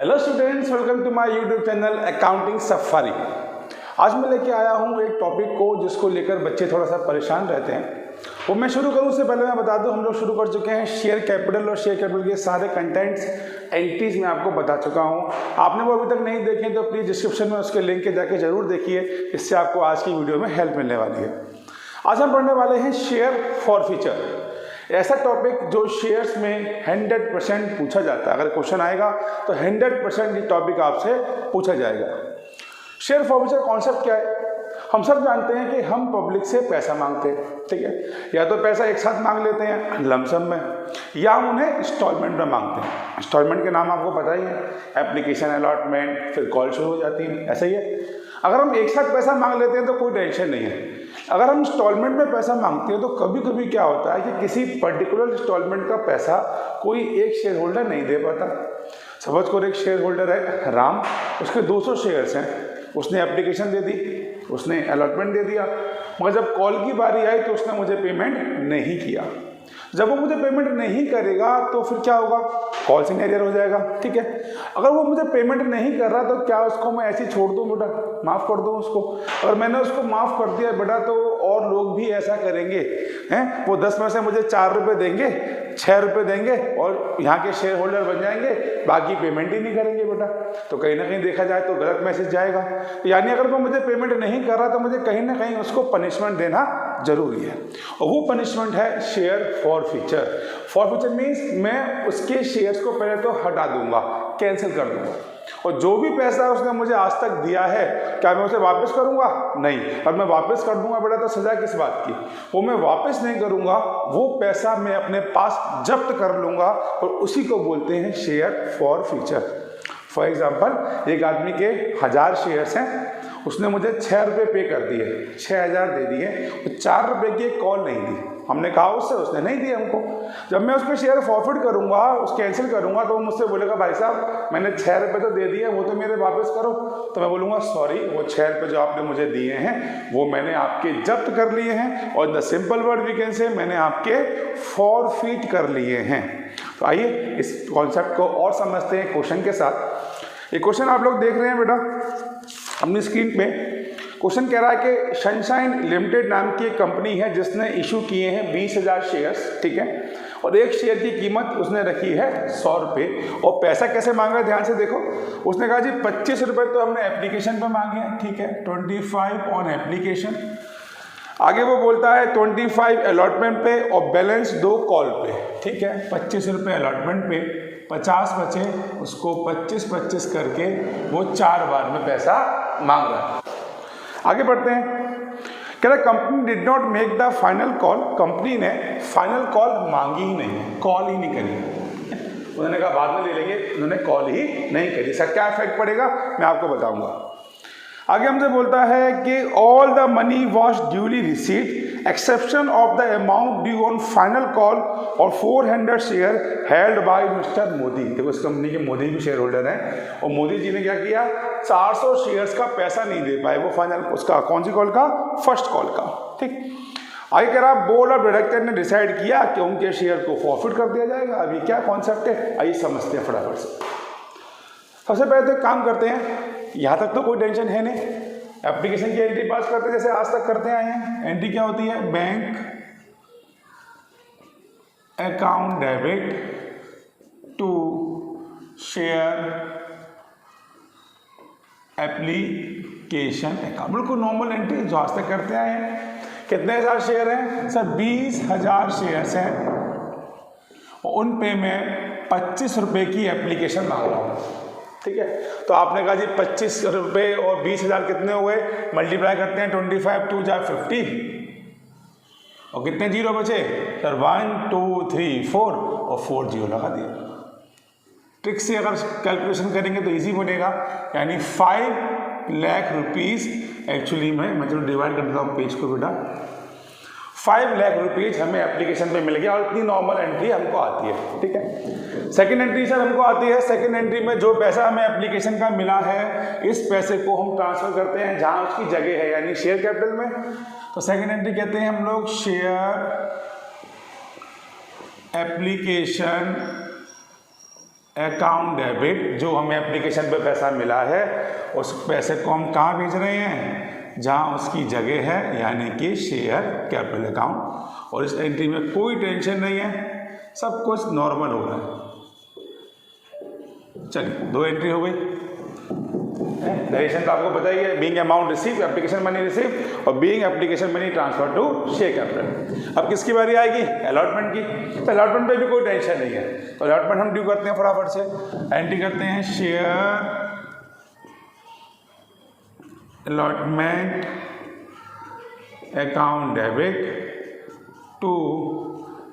Hello students, welcome to my YouTube channel accounting safari. आज मैं लेके आया हूँ एक टॉपिक को जिसको लेकर बच्चे थोड़ा सा परेशान रहते हैं। वो मैं शुरू करूँ उससे पहले मैं बता दूँ, हम लोग शुरू कर चुके हैं शेयर कैपिटल और शेयर कैपिटल के सारे कंटेंट्स एंट्रीज मैं आपको बता चुका हूँ। आपने वो अभी तक नहीं देखे तो प्लीज़ डिस्क्रिप्शन में उसके लिंक के जाके जरूर देखिए, इससे आपको आज की वीडियो में हेल्प मिलने वाली है। आज हम पढ़ने वाले हैं शेयर फॉरफीचर, ऐसा टॉपिक जो शेयर्स में 100% पूछा जाता है। अगर क्वेश्चन आएगा तो 100% ये टॉपिक आपसे पूछा जाएगा। शेयर फॉरफीचर कॉन्सेप्ट क्या है? हम सब जानते हैं कि हम पब्लिक से पैसा मांगते हैं, ठीक है। या तो पैसा एक साथ मांग लेते हैं लमसम में, या हम उन्हें इंस्टॉलमेंट में मांगते हैं। इंस्टॉलमेंट के नाम आपको पता ही है, एप्लीकेशन अलॉटमेंट, फिर कॉल शुरू हो जाती है, ऐसा ही है। अगर हम एक साथ पैसा मांग लेते हैं तो कोई टेंशन नहीं है। अगर हम इंस्टॉलमेंट में पैसा मांगते हैं तो कभी कभी क्या होता है कि किसी पर्टिकुलर इंस्टॉलमेंट का पैसा कोई एक शेयर होल्डर नहीं दे पाता। सपोज को एक शेयर होल्डर है राम, उसके 200 शेयर्स हैं, उसने एप्लीकेशन दे दी, उसने अलॉटमेंट दे दिया, मगर जब कॉल की बारी आई तो उसने मुझे पेमेंट नहीं किया। जब वो मुझे पेमेंट नहीं करेगा तो फिर क्या होगा? कॉल सिग्नेचर हो जाएगा, ठीक है। अगर वो मुझे पेमेंट नहीं कर रहा तो क्या उसको मैं ऐसे ही छोड़ दूं बेटा, माफ़ कर दूं उसको? अगर मैंने उसको माफ़ कर दिया बेटा तो और लोग भी ऐसा करेंगे हैं, वो 10 में से मुझे 4 रुपये देंगे, 6 रुपये देंगे और यहाँ के शेयर होल्डर बन जाएंगे, बाकी पेमेंट ही नहीं करेंगे बेटा। तो कहीं ना कहीं देखा जाए तो गलत मैसेज जाएगा। यानी अगर वो मुझे पेमेंट नहीं कर रहा तो मुझे कहीं ना कहीं उसको पनिशमेंट देना जरूरी है, और वो पनिशमेंट है शेयर फॉरफीचर। फॉरफीचर मीन्स मैं उसके शेयर्स को पहले तो हटा दूंगा, कैंसिल कर दूंगा, और जो भी पैसा उसने मुझे आज तक दिया है क्या मैं उसे वापस करूंगा? नहीं। और मैं वापस कर दूंगा बेटा तो सजा किस बात की? वो मैं वापस नहीं करूंगा, वो पैसा मैं अपने पास जब्त कर लूंगा, और उसी को बोलते हैं शेयर फॉरफीचर। फॉर एग्जाम्पल, एक आदमी के 1000 शेयर्स हैं, उसने मुझे 6 रुपये पे कर दिए, 6000 दे दिए, तो 4 रुपये की एक कॉल नहीं दी। हमने कहा उससे, उसने नहीं दिया हमको। जब मैं उसके शेयर फॉरफिट करूंगा, उस कैंसिल करूंगा, तो वो मुझसे बोलेगा भाई साहब मैंने 6 रुपये तो दे दिए, वो तो मेरे वापस करो। तो मैं बोलूँगा सॉरी, वो 6 रुपये जो आपने मुझे दिए हैं वो मैंने आपके जब्त कर लिए हैं, और the simple word we can say मैंने आपके फॉरफिट कर लिए हैं। तो आइए इस कॉन्सेप्ट को और समझते हैं क्वेश्चन के साथ। ये क्वेश्चन आप लोग देख रहे हैं बेटा अपनी स्क्रीन पे। क्वेश्चन कह रहा है कि सनशाइन लिमिटेड नाम की एक कंपनी है जिसने इशू किए हैं 20,000 शेयर्स, ठीक है, और एक शेयर की कीमत उसने रखी है 100 रुपये। और पैसा कैसे मांगा है ध्यान से देखो। उसने कहा जी 25 रुपये तो हमने एप्लीकेशन पे मांगे हैं, ठीक है, 25 ऑन एप्लीकेशन। आगे वो बोलता है 25 अलॉटमेंट पे और बैलेंस 2 कॉल पे, ठीक है। 25 रुपये अलॉटमेंट पे, 50 बचे, उसको 25-25 करके वो 4 बार में पैसा मांग रहा है। आगे बढ़ते हैं। कह रहा company did not make the final call, company ने फाइनल कॉल मांगी ही नहीं है, कॉल ही नहीं करी। उन्होंने कहा बाद में ले लेंगे, उन्होंने कॉल ही नहीं करी। इसका क्या इफेक्ट पड़ेगा मैं आपको बताऊंगा। आगे हमसे बोलता है कि all the money was duly received exception of the amount due on final call और 400 share held by mister Modi. देखो इस कंपनी के मोदी भी शेयर होल्डर हैं, और मोदी जी ने क्या किया, 400 शेयर्स का पैसा नहीं दे पाए वो फाइनल, उसका कौन सी कॉल का? फर्स्ट कॉल का, ठीक। आगे कह रहा बोर्ड ऑफ डायरेक्टर ने डिसाइड किया कि उनके शेयर को फॉरफिट कर दिया जाएगा। अभी क्या कॉन्सेप्ट है आइए समझते हैं फटाफट से। सबसे पहले तो काम करते हैं, यहाँ तक तो कोई टेंशन है नहीं, एप्लीकेशन की एंट्री पास करते हैं जैसे आज तक करते आए हैं। एंट्री क्या होती है? Bank account debit to share application account, बिल्कुल नॉर्मल एंट्री जो आज तक करते आए हैं। कितने हजार शेयर हैं सर? 20,000 शेयर्स हैं, और उन पे मैं 25 रुपये की एप्लीकेशन मांग रहा हूँ, ठीक है। तो आपने कहा जी 25 रुपये और 20,000 कितने हुए? मल्टीप्लाई करते हैं, 25 2 जा 50, और कितने जीरो बचे सर? 1 2 3 4, और 4 जीरो लगा दिया। ट्रिक से अगर कैलकुलेशन करेंगे तो इजी बनेगा, यानी 5 लाख रुपीज़। एक्चुअली मैं चलो डिवाइड कर देता हूँ पेज को बेटा। 5 लाख रुपीज़ हमें एप्लीकेशन पे मिल गया, और इतनी नॉर्मल एंट्री हमको आती है, ठीक है। सेकंड एंट्री सर हमको आती है, सेकंड एंट्री में जो पैसा हमें एप्लीकेशन का मिला है इस पैसे को हम ट्रांसफर करते हैं जहां उसकी जगह है, यानी शेयर कैपिटल में। तो सेकंड एंट्री कहते हैं हम लोग शेयर एप्लीकेशन अकाउंट डेबिट, जो हमें एप्लीकेशन पे पैसा मिला है उस पैसे को हम कहाँ भेज रहे हैं, जहाँ उसकी जगह है, यानी कि शेयर कैपिटल अकाउंट। और इस एंट्री में कोई टेंशन नहीं है, सब कुछ नॉर्मल हो रहा है। चलिए 2 एंट्री हो गई। डायरेक्शन तो आपको पता ही है, being amount receive, application money receive, और being application money transfer to share capital. अब किसकी बारी आएगी, अलॉटमेंट की। तो अलॉटमेंट पे भी कोई टेंशन नहीं है, तो अलॉटमेंट हम ड्यू करते हैं फटाफट से। एंट्री करते हैं share allotment account debit to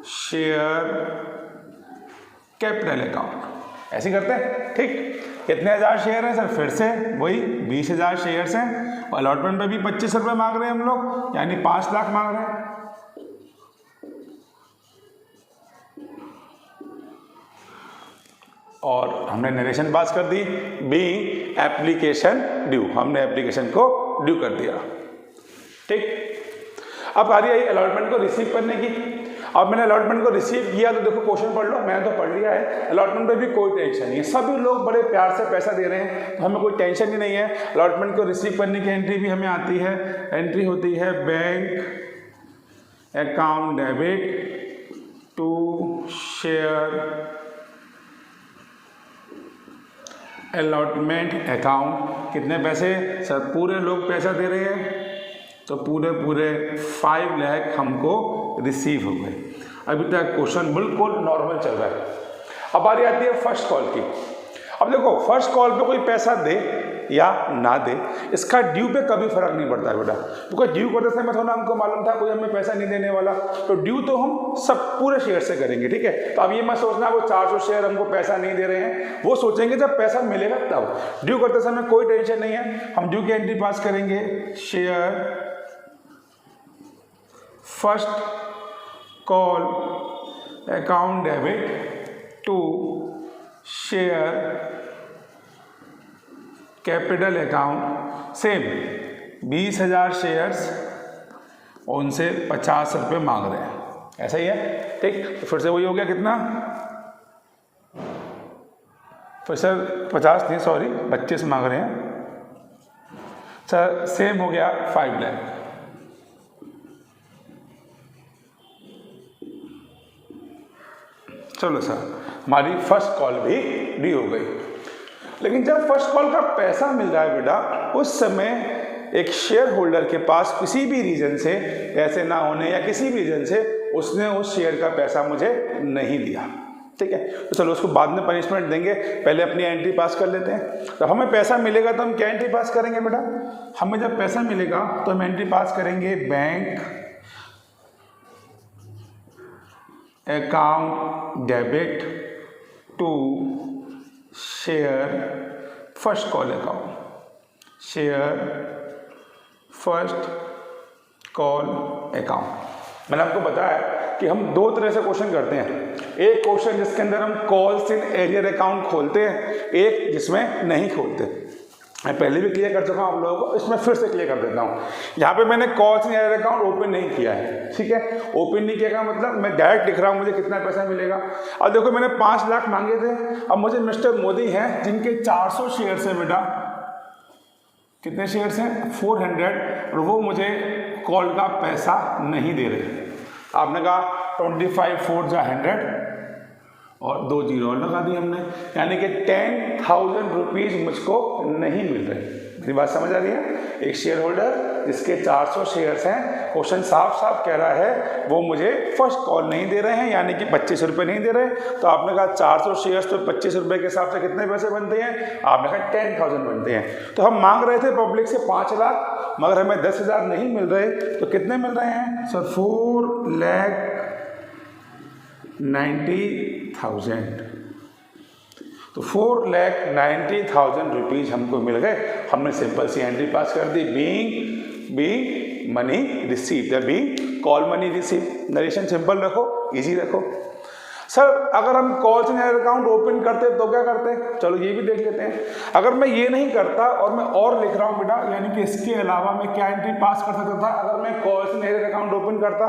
share capital account, ऐसे करते हैं। ठीक, कितने हज़ार शेयर हैं सर, फिर से वही 20,000 शेयर्स हैं। अलॉटमेंट पे भी 25 रुपये मांग रहे हैं हम लोग, यानी 5 लाख मांग रहे हैं। और हमने नरेशन पास कर दी, बीइंग एप्लीकेशन ड्यू, हमने एप्लीकेशन को ड्यू कर दिया। ठीक, अब बारी आई अलॉटमेंट को रिसीव करने की। अब मैंने अलॉटमेंट को रिसीव किया तो देखो क्वेश्चन पढ़ लो, मैंने तो पढ़ लिया है। अलॉटमेंट पे भी कोई टेंशन नहीं है, सभी लोग बड़े प्यार से पैसा दे रहे हैं, तो हमें कोई टेंशन ही नहीं है। अलॉटमेंट को रिसीव करने की एंट्री भी हमें आती है। एंट्री होती है bank account debit to share allotment account. कितने पैसे सर, पूरे लोग पैसा दे रहे हैं, तो पूरे 5 लाख हमको रिसीव हो गए। अभी तक क्वेश्चन बिल्कुल नॉर्मल चल रहा है। अब बारी आती है फर्स्ट कॉल की। अब देखो फर्स्ट कॉल पे कोई पैसा दे या ना दे, इसका ड्यू पे कभी फर्क नहीं पड़ता है बेटा, क्योंकि ड्यू करते समय थोड़ा हमको मालूम था कोई हमें पैसा नहीं देने वाला, तो ड्यू तो हम सब पूरे शेयर से करेंगे। ठीक है, तो अब ये मत सोचना वो 400 शेयर हमको पैसा नहीं दे रहे हैं, वो सोचेंगे जब पैसा मिलेगा तब। ड्यू करते समय कोई टेंशन नहीं है, हम ड्यू की एंट्री पास करेंगे। Share first call account debit to share capital account, same 20,000 shares, उनसे 50 रुपये मांग रहे हैं, ऐसा ही है। ठीक, तो फिर से वही हो गया कितना, फिर सर 50 नहीं सॉरी 25 मांग रहे हैं सर, सेम हो गया 5 लाख। चलो सर, हमारी फर्स्ट कॉल भी ड्यू हो गई। लेकिन जब फर्स्ट कॉल का पैसा मिल रहा है बेटा, उस समय एक शेयर होल्डर के पास किसी भी रीजन से पैसे ना होने या किसी भी रीजन से उसने उस शेयर का पैसा मुझे नहीं दिया। ठीक है, तो चलो उसको बाद में पनिशमेंट देंगे, पहले अपनी एंट्री पास कर लेते हैं। तो हमें पैसा मिलेगा तो हम क्या एंट्री पास करेंगे बेटा, हमें जब पैसा मिलेगा तो हम एंट्री पास करेंगे bank account debit to share first call account, share first call account. मैंने आपको बताया कि हम 2 तरह से क्वेश्चन करते हैं, एक क्वेश्चन जिसके अंदर हम कॉल्स इन एरियर अकाउंट खोलते हैं, एक जिसमें नहीं खोलते। मैं पहले भी क्लियर कर चुका हूँ आप लोगों को, इसमें फिर से क्लियर कर देता हूँ। यहाँ पे मैंने calls in arrear account open नहीं किया है। ठीक है, ओपन नहीं किया का मतलब मैं डायरेक्ट लिख रहा हूँ मुझे कितना पैसा मिलेगा। अब देखो मैंने 5 लाख मांगे थे, अब मुझे मिस्टर मोदी हैं जिनके 400 शेयर्स हैं बेटा, कितने शेयर्स हैं 400, और वो मुझे कॉल का पैसा नहीं दे रहे। आपने कहा 25 4 जा 100 और 2 जीरो और लगा दी हमने, यानी कि 10,000 रुपीज़ मुझको नहीं मिल रहे। मेरी बात समझ आ रही है? एक शेयर होल्डर जिसके 400 शेयर्स हैं, क्वेश्चन साफ साफ कह रहा है वो मुझे फर्स्ट कॉल नहीं दे रहे हैं, यानी कि 25 रुपये नहीं दे रहे। तो आपने कहा 400 शेयर्स तो 25 रुपये के हिसाब से कितने पैसे बनते हैं, आपने कहा 10,000 बनते हैं। तो हम मांग रहे थे पब्लिक से 5 लाख, मगर हमें 10,000 नहीं मिल रहे, तो कितने मिल रहे हैं सर 4,90,000। तो 4,90,000 रुपीज़ हमको मिल गए। हमने सिंपल सी एंट्री पास कर दी, बीइंग मनी रिसीव या being call money receive. Narration simple रखो, इजी रखो। सर अगर हम कॉल से अकाउंट ओपन करते तो क्या करते, चलो ये भी देख लेते हैं। अगर मैं ये नहीं करता और मैं और लिख रहा हूँ बेटा, यानी कि इसके अलावा मैं क्या एंट्री पास कर सकता था। अगर मैं कॉल से अकाउंट ओपन करता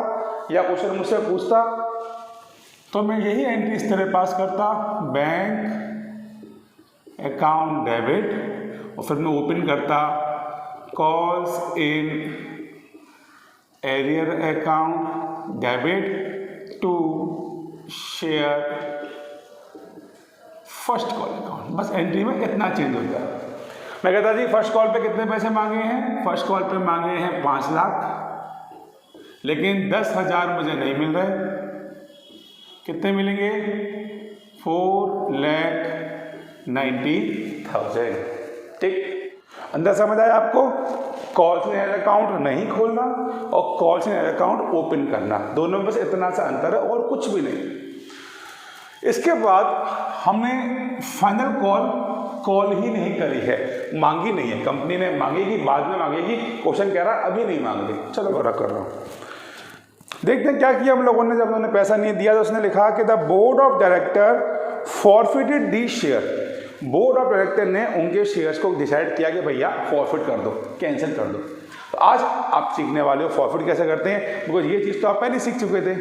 या क्वेश्चन मुझसे पूछता तो मैं यही एंट्री इस तरह पास करता, बैंक अकाउंट डेबिट, और फिर मैं ओपन करता calls in arrear account debit to share first call account. बस एंट्री में इतना चेंज हो जाए। मैं कहता जी फर्स्ट कॉल पे कितने पैसे मांगे हैं, फर्स्ट कॉल पे मांगे हैं 5 लाख, लेकिन 10,000 मुझे नहीं मिल रहे। कितने मिलेंगे? 4,90,000। ठीक, अंदर समझ आया आपको? कॉल्स इन अकाउंट नहीं खोलना और कॉल्स इन अकाउंट ओपन करना, दोनों में बस इतना सा अंतर है और कुछ भी नहीं। इसके बाद हमने फाइनल कॉल ही नहीं करी है, मांगी नहीं है, कंपनी ने मांगेगी, बाद में मांगेगी, क्वेश्चन कह रहा अभी नहीं मांग रही। चलो बड़ा कर रहा हूँ, देखते हैं क्या किया हम लोगों ने। जब उन्होंने पैसा नहीं दिया तो उसने लिखा कि the board of director forfeited the share. Board of director ने उनके शेयर्स को डिसाइड किया कि भैया फॉरफिट कर दो, कैंसिल कर दो। तो आज आप सीखने वाले हो फॉरफिट कैसे करते हैं, बिकॉज ये चीज़ तो आप पहले सीख चुके थे।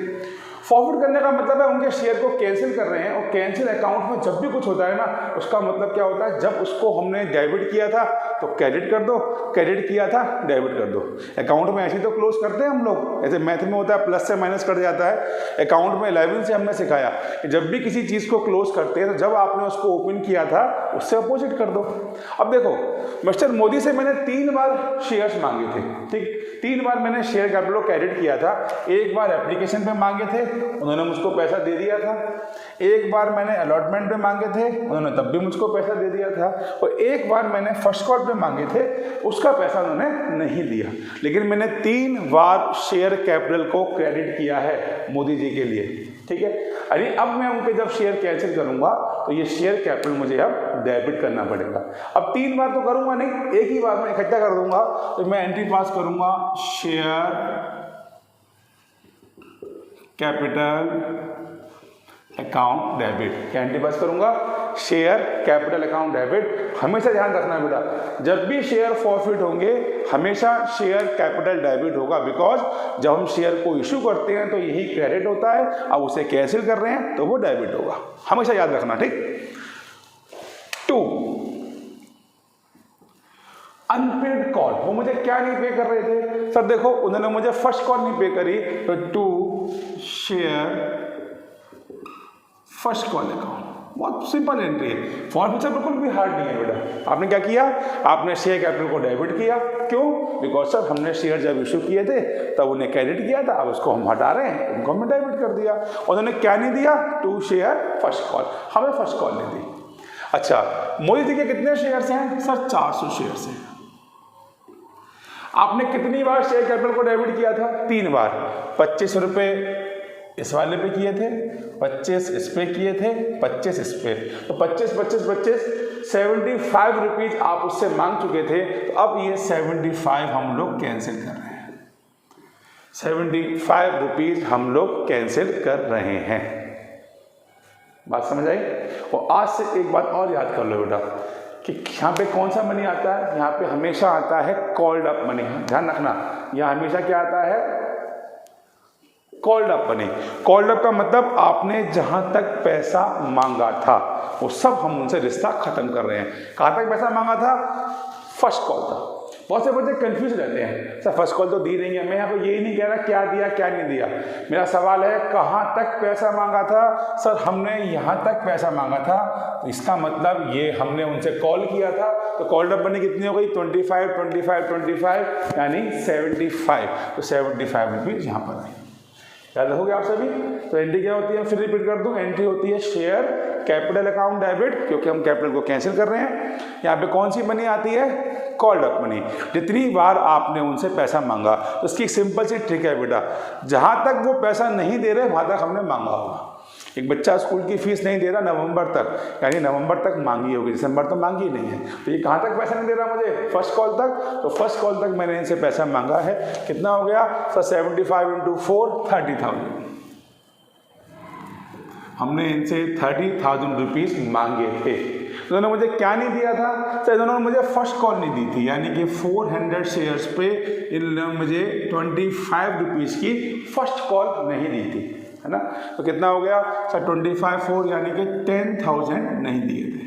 फॉरवर्ड करने का मतलब है उनके शेयर को कैंसिल कर रहे हैं, और कैंसिल अकाउंट में जब भी कुछ होता है ना, उसका मतलब क्या होता है, जब उसको हमने डेबिट किया था तो क्रेडिट कर दो, क्रेडिट किया था डेबिट कर दो। अकाउंट में ऐसे तो क्लोज करते हैं हम लोग, ऐसे मैथ में होता है प्लस से माइनस कट जाता है। अकाउंट में 11 से हमने सिखाया कि जब भी किसी चीज़ को क्लोज करते हैं तो जब आपने उसको ओपन किया था उससे अपोजिट कर दो। अब देखो मिस्टर मोदी से मैंने 3 बार शेयर्स मांगे थे, ठीक, 3 बार मैंने शेयर कैपिटल को क्रेडिट किया था। एक बार एप्लीकेशन पे मांगे थे, उन्होंने मुझको पैसा दे दिया था। एक बार मैंने अलॉटमेंट पे मांगे थे, उन्होंने तब भी मुझको पैसा दे दिया था। और एक बार मैंने फर्स्ट कॉल पे मांगे थे, उसका पैसा उन्होंने नहीं दिया। लेकिन मैंने 3 बार शेयर कैपिटल को क्रेडिट किया है मोदी जी के लिए, ठीक है। अरे अब मैं उनके जब शेयर कैंसिल करूंगा तो ये शेयर कैपिटल मुझे अब डेबिट करना पड़ेगा। अब 3 बार तो करूंगा नहीं, एक ही बार में इकट्ठा कर दूंगा। तो मैं एंट्री पास करूंगा शेयर कैपिटल अकाउंट डेबिट। क्या एंट्री पास करूंगा? Share capital account debit. हमेशा ध्यान रखना बेटा, जब भी शेयर फॉरफिट होंगे हमेशा शेयर कैपिटल डेबिट होगा, बिकॉज जब हम शेयर को इशू करते हैं तो यही क्रेडिट होता है, अब उसे कैंसिल कर रहे हैं तो वो डेबिट होगा। हमेशा याद रखना, ठीक। 2 अनपेड कॉल। वो मुझे क्या नहीं पे कर रहे थे सर? देखो उन्होंने मुझे फर्स्ट कॉल नहीं पे करी, तो 2 शेयर फर्स्ट कॉल अकाउंट। बहुत सिंपल एंट्री है, फॉरफिट बिल्कुल भी हार्ड नहीं है बेटा। आपने क्या किया? आपने शेयर कैपिटल को डेबिट किया। क्यों? बिकॉज सर हमने शेयर जब इशू किए थे तब उन्हें क्रेडिट किया था, अब उसको हम हटा रहे हैं, उनको हमने डेबिट कर दिया। उन्होंने क्या नहीं दिया? 2 शेयर फर्स्ट कॉल, हमें फर्स्ट कॉल नहीं दी। अच्छा, मोदी जी के कितने शेयर्स हैं सर? 400 शेयर्स हैं। आपने कितनी बार शेयर कैपिटल को डेबिट किया था? 3 बार। 25 रुपये इस वाले पे किए थे, 25 इस पे किए थे, 25 इस पे, तो 25 25 25 75 रुपीज आप उससे मांग चुके थे। तो अब ये 75 हम लोग कैंसिल कर रहे हैं, 75 रुपीज हम लोग कैंसिल कर रहे हैं। बात समझ आई? और आज से एक बात और याद कर लो बेटा कि यहाँ पे कौन सा मनी आता है? यहाँ पे हमेशा आता है कॉल्ड अप मनी। ध्यान रखना, यहाँ हमेशा क्या आता है? Called up money. Called up का मतलब आपने जहां तक पैसा मांगा था वो सब हम उनसे रिश्ता खत्म कर रहे हैं। कहाँ तक पैसा मांगा था? फर्स्ट कॉल था। बहुत से बच्चे कंफ्यूज रहते हैं, सर फर्स्ट कॉल तो दी नहीं है। मैं यहाँ पर यही नहीं कह रहा क्या दिया क्या नहीं दिया, मेरा सवाल है कहाँ तक पैसा मांगा था? सर हमने यहाँ तक पैसा मांगा था, तो इसका मतलब ये हमने उनसे कॉल किया था, तो कॉल्ड अप मनी कितनी हो गई? 25 25 25 यानी 75। तो 75 रुपीज यहाँ पर आई। याद रखोगे आप सभी? तो एंट्री क्या होती है? फिर रिपीट कर दूं, एंट्री होती है शेयर कैपिटल अकाउंट डेबिट, क्योंकि हम कैपिटल को कैंसिल कर रहे हैं। यहाँ पे कौन सी मनी आती है? Called up money. जितनी बार आपने उनसे पैसा मांगा, तो उसकी सिंपल सी ट्रिक है बेटा, जहाँ तक वो पैसा नहीं दे रहे वहाँ तक हमने मांगा होगा। एक बच्चा स्कूल की फीस नहीं दे रहा नवंबर तक, यानी नवंबर तक मांगी होगी, दिसंबर तो मांगी नहीं है, तो ये कहाँ तक पैसा नहीं दे रहा मुझे? फर्स्ट कॉल तक। तो फर्स्ट कॉल तक मैंने इनसे पैसा मांगा है, कितना हो गया सर? 75 × 4 30,000। हमने इनसे 30,000 रुपीज मांगे थे। तो इन्होंने मुझे क्या नहीं दिया था? तो इन्होंने मुझे फर्स्ट कॉल नहीं दी थी, यानी कि 400 शेयर्स पे इन्होंने मुझे 25 रुपीज़ की फर्स्ट कॉल नहीं दी थी, है ना। तो कितना हो गया सर? 25 4 यानी कि 10,000 नहीं दिए थे।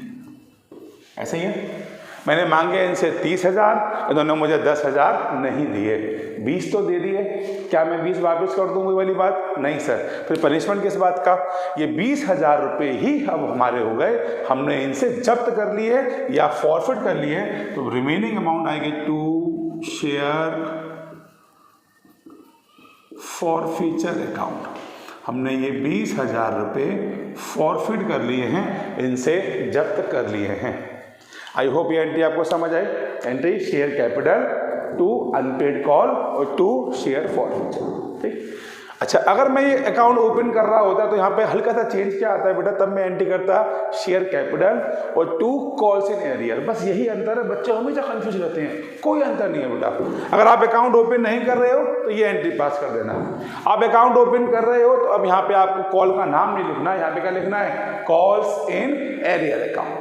ऐसे ही है। मैंने मांगे इनसे 30,000, इन्होंने मुझे 10,000 नहीं दिए, 20 तो दे दिए। क्या मैं 20 वापस कर दूँ? वही वाली बात नहीं सर। फिर पनिशमेंट किस बात का? ये 20,000 रुपये ही अब हमारे हो गए, हमने इनसे जब्त कर लिए या फॉरफिट कर लिए, तो रिमेनिंग अमाउंट आएगी टू शेयर फॉरफीचर अकाउंट। हमने ये 20,000 रुपये फॉरफिट कर लिए हैं, इनसे जब्त कर लिए हैं। आई होप ये एंट्री आपको समझ आई। Entry share capital to unpaid call और टू शेयर फॉरफीचर। ठीक। अच्छा, अगर मैं ये अकाउंट ओपन कर रहा होता तो यहाँ पे हल्का सा चेंज क्या आता है बेटा, तब मैं एंट्री करता शेयर कैपिटल और टू कॉल्स इन एरियर। बस यही अंतर है, बच्चे हमेशा कंफ्यूज रहते हैं, कोई अंतर नहीं है बेटा। अगर आप अकाउंट ओपन नहीं कर रहे हो तो ये एंट्री पास कर देना। आप अकाउंट ओपन कर रहे हो तो अब यहाँ पे आपको कॉल का नाम नहीं लिखना है, यहाँ पे क्या लिखना है? Calls in arrear account.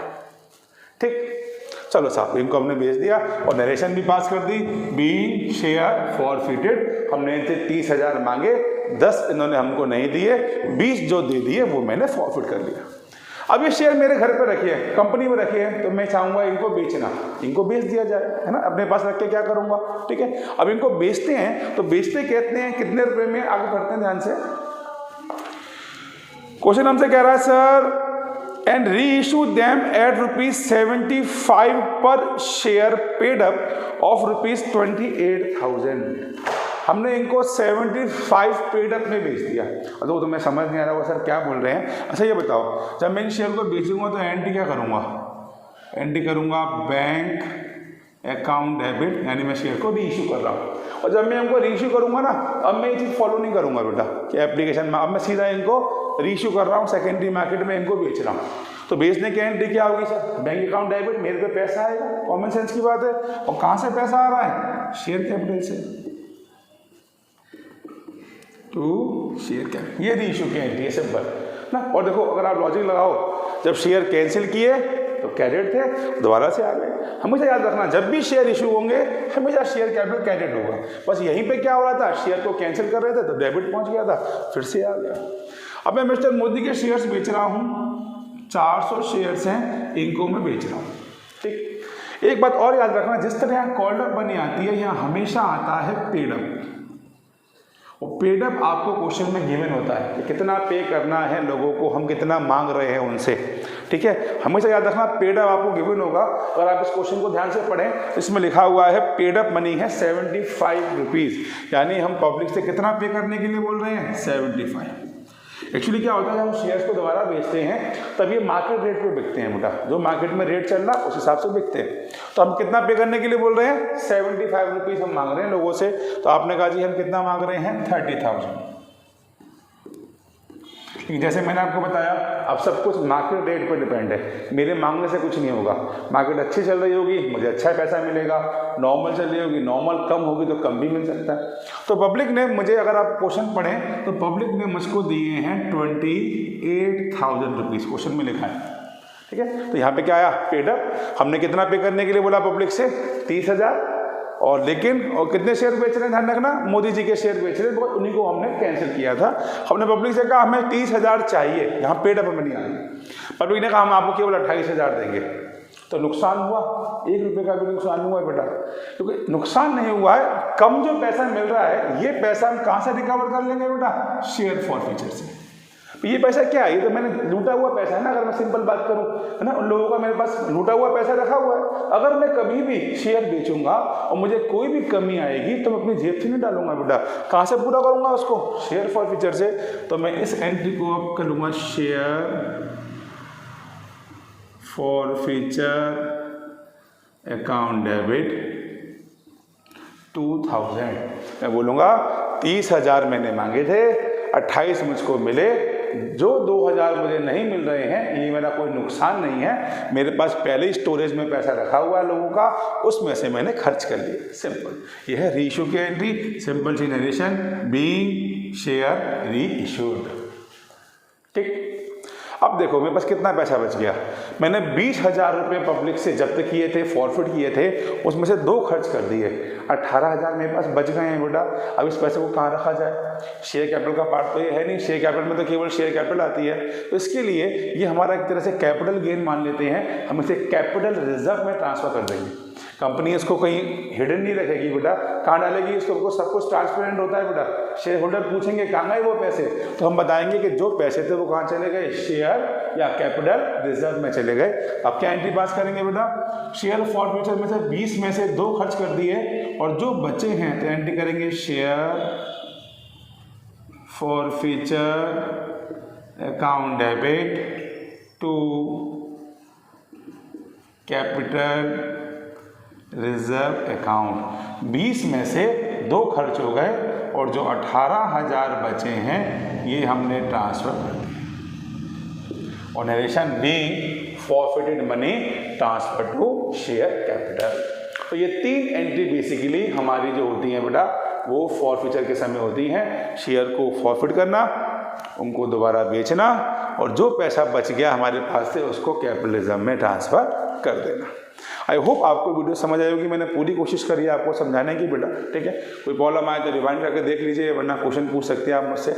ठीक, चलो साहब, इनको हमने भेज दिया और नरेशन भी पास कर दी। बीइंग शेयर फॉरफिटेड, हमने इनसे 30,000 मांगे, 10 इन्होंने हमको नहीं दिए, 20 जो दे दिए वो मैंने फॉरफिट कर लिया। अब ये शेयर मेरे घर पे रखिए, कंपनी में रखिए, तो मैं चाहूँगा इनको बेचना, इनको बेच दिया जाए, है ना। अपने पास रख के क्या करूँगा? ठीक है। अब इनको बेचते हैं, तो बेचते कहते हैं कितने रुपए में, आगे पढ़ते हैं ध्यान से। क्वेश्चन हमसे कह रहा है sir, and reissue them at ₹75 per share paid up of ₹28,000। हमने इनको 75 पेड अप में बेच दिया। तो मैं समझ नहीं आ रहा वो सर क्या बोल रहे हैं। अच्छा ये बताओ, जब मैं इन शेयर को बेचूंगा तो एंट्री क्या करूँगा? एंट्री करूँगा बैंक अकाउंट डेबिट, यानी मैं शेयर को रीइश्यू कर रहा हूँ। और जब मैं इनको रीइश्यू करूँगा ना, अब मैं ये चीज़ फॉलो नहीं करूँगा बेटा कि एप्लीकेशन में, अब मैं सीधा इनको रीइश्यू कर रहा हूँ, सेकेंडरी मार्केट में इनको बेच रहा हूँ। तो बेचने की एंट्री क्या होगी सर? बैंक अकाउंट डेबिट, मेरे पे पैसा आएगा, कॉमन सेंस की बात है। और कहाँ से पैसा आ रहा है? शेयर कैपिटल से, टू शेयर कैपिटल। ये रीइश्यू की एंट्री है, सिंपल ना। और देखो, अगर आप लॉजिक लगाओ, जब शेयर कैंसिल किए तो क्रेडिट थे, दोबारा से आ गए। हमेशा याद रखना, जब भी शेयर इशू होंगे हमेशा शेयर कैपिटल क्रेडिट होगा। बस यहीं पे क्या हो रहा था, शेयर को कैंसिल कर रहे थे तो डेबिट पहुंच गया था, फिर से आ गया। अब मैं मिस्टर मोदी के शेयर्स बेच रहा हूँ, 400 शेयर्स हैं, इनको मैं बेच रहा हूँ। ठीक। एक बात और याद रखना, जिस तरह यहाँ कॉल्ड अप बनी आती है, यहाँ हमेशा आता है पेड अप। और पेड अप आपको क्वेश्चन में गिवन होता है कि कितना पे करना है लोगों को, हम कितना मांग रहे हैं उनसे। ठीक है, हमेशा याद रखना पेड अप आपको गिवन होगा। अगर आप इस क्वेश्चन को ध्यान से पढ़ें, इसमें लिखा हुआ है पेड अप मनी है 75 रुपीज़, यानी हम पब्लिक से कितना पे करने के लिए बोल रहे हैं? 75। एक्चुअली क्या होता है, जब हम शेयर्स को दोबारा बेचते हैं तब ये मार्केट रेट पे बिकते हैं बेटा, जो मार्केट में रेट चल रहा है उस हिसाब से बिकते हैं। तो हम कितना पे करने के लिए बोल रहे हैं? 75 रुपीज़ हम मांग रहे हैं लोगों से। तो आपने कहा जी हम कितना मांग रहे हैं? 30,000। जैसे मैंने आपको बताया, अब सब कुछ मार्केट रेट पर डिपेंड है, मेरे मांगने से कुछ नहीं होगा। मार्केट अच्छी चल रही होगी, मुझे अच्छा पैसा मिलेगा, नॉर्मल चल रही होगी, नॉर्मल कम होगी तो कम भी मिल सकता है। तो पब्लिक ने मुझे, अगर आप क्वेश्चन पढ़ें तो पब्लिक ने मुझको दिए हैं 28,000 रुपीज़, क्वेश्चन में लिखा है। ठीक है, तो यहाँ पे क्या आया? Paid up. हमने कितना पे करने के लिए बोला पब्लिक से? 30,000। और लेकिन और कितने शेयर बेच रहे हैं, ध्यान रखना, मोदी जी के शेयर बेच रहे हैं, उन्हीं को हमने कैंसिल किया था। हमने पब्लिक से कहा हमें 30,000 चाहिए, यहाँ पेड अप हमें नहीं आया। पब्लिक ने कहा हम आपको केवल 28,000 देंगे। तो नुकसान हुआ, 1 रुपये का भी नुकसान हुआ है बेटा, क्योंकि नुकसान नहीं हुआ है, कम जो पैसा मिल रहा है, ये पैसा हम कहाँ से रिकवर कर लेंगे बेटा? शेयर फॉरफीचर से। ये पैसा क्या है? ये तो मैंने लूटा हुआ पैसा है ना, अगर मैं सिंपल बात करूं, है ना। उन लोगों का मेरे पास लूटा हुआ पैसा रखा हुआ है। अगर मैं कभी भी शेयर बेचूंगा और मुझे कोई भी कमी आएगी तो मैं अपनी जेब से नहीं डालूंगा बेटा, कहाँ से पूरा करूंगा उसको? शेयर फॉरफीचर से। तो मैं इस एंट्री को अब कर लूँगा शेयर फॉरफीचर अकाउंट डेबिट 2000। मैं बोलूँगा 30,000 मैंने मांगे थे, 28 मुझको मिले, जो 2,000 मुझे नहीं मिल रहे हैं ये मेरा कोई नुकसान नहीं है, मेरे पास पहले ही स्टोरेज में पैसा रखा हुआ है लोगों का, उसमें से मैंने खर्च कर लिया। सिंपल, यह है रीइश्यू की एंट्री, सिंपल सी नरेशन, बीइंग शेयर रीइश्यूड। ठीक। अब देखो मेरे पास कितना पैसा बच गया, मैंने 20,000 रुपये पब्लिक से जब्त किए थे, फॉरफिट किए थे, उसमें से 2 खर्च कर दिए, 18,000 मेरे पास बच गए हैं बेटा। अब इस पैसे को कहाँ रखा जाए? शेयर कैपिटल का पार्ट तो ये है नहीं, शेयर कैपिटल में तो केवल शेयर कैपिटल आती है, तो इसके लिए ये हमारा एक तरह से कैपिटल गेन मान लेते हैं, हम इसे कैपिटल रिजर्व में ट्रांसफर कर देंगे। कंपनी इसको कहीं हिडन नहीं रखेगी बेटा, कहाँ डालेगी इसको, सब कुछ ट्रांसपेरेंट होता है बेटा। शेयर होल्डर पूछेंगे कहाँ गए वो पैसे, तो हम बताएंगे कि जो पैसे थे वो कहाँ चले गए, शेयर या कैपिटल रिजर्व में चले गए। अब क्या एंट्री पास करेंगे बेटा, शेयर फॉरफिचर में से 20 में से 2 खर्च कर दिए और जो बचे हैं तो एंट्री करेंगे share forfeiture account debit to capital reserve account. 20 में से 2 खर्च हो गए और जो 18,000 बचे हैं ये हमने ट्रांसफर कर दिए। और narration being forfeited money transfer to share capital. तो ये 3 एंट्री बेसिकली हमारी जो होती हैं बेटा वो फॉरफिचर के समय होती हैं। शेयर को फॉरफिट करना, उनको दोबारा बेचना और जो पैसा बच गया हमारे पास से उसको कैपिटल रिजर्व में ट्रांसफर कर देना। आई होप आपको वीडियो समझ आई होगी, मैंने पूरी कोशिश करी है आपको समझाने की बेटा, ठीक है। कोई प्रॉब्लम आए तो रिवाइंड करके देख लीजिए, वरना क्वेश्चन पूछ सकते हैं आप मुझसे।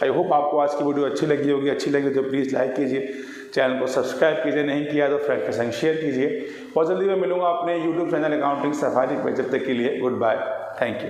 आई होप आपको आज की वीडियो अच्छी लगी होगी, अच्छी लगी तो प्लीज़ लाइक कीजिए, चैनल को सब्सक्राइब कीजिए, नहीं किया तो फ्रेंड के संग शेयर कीजिए। बहुत जल्दी मैं मिलूंगा अपने यूट्यूब चैनल अकाउंटिंग सफारी पे, जब तक के लिए गुड बाय, थैंक यू।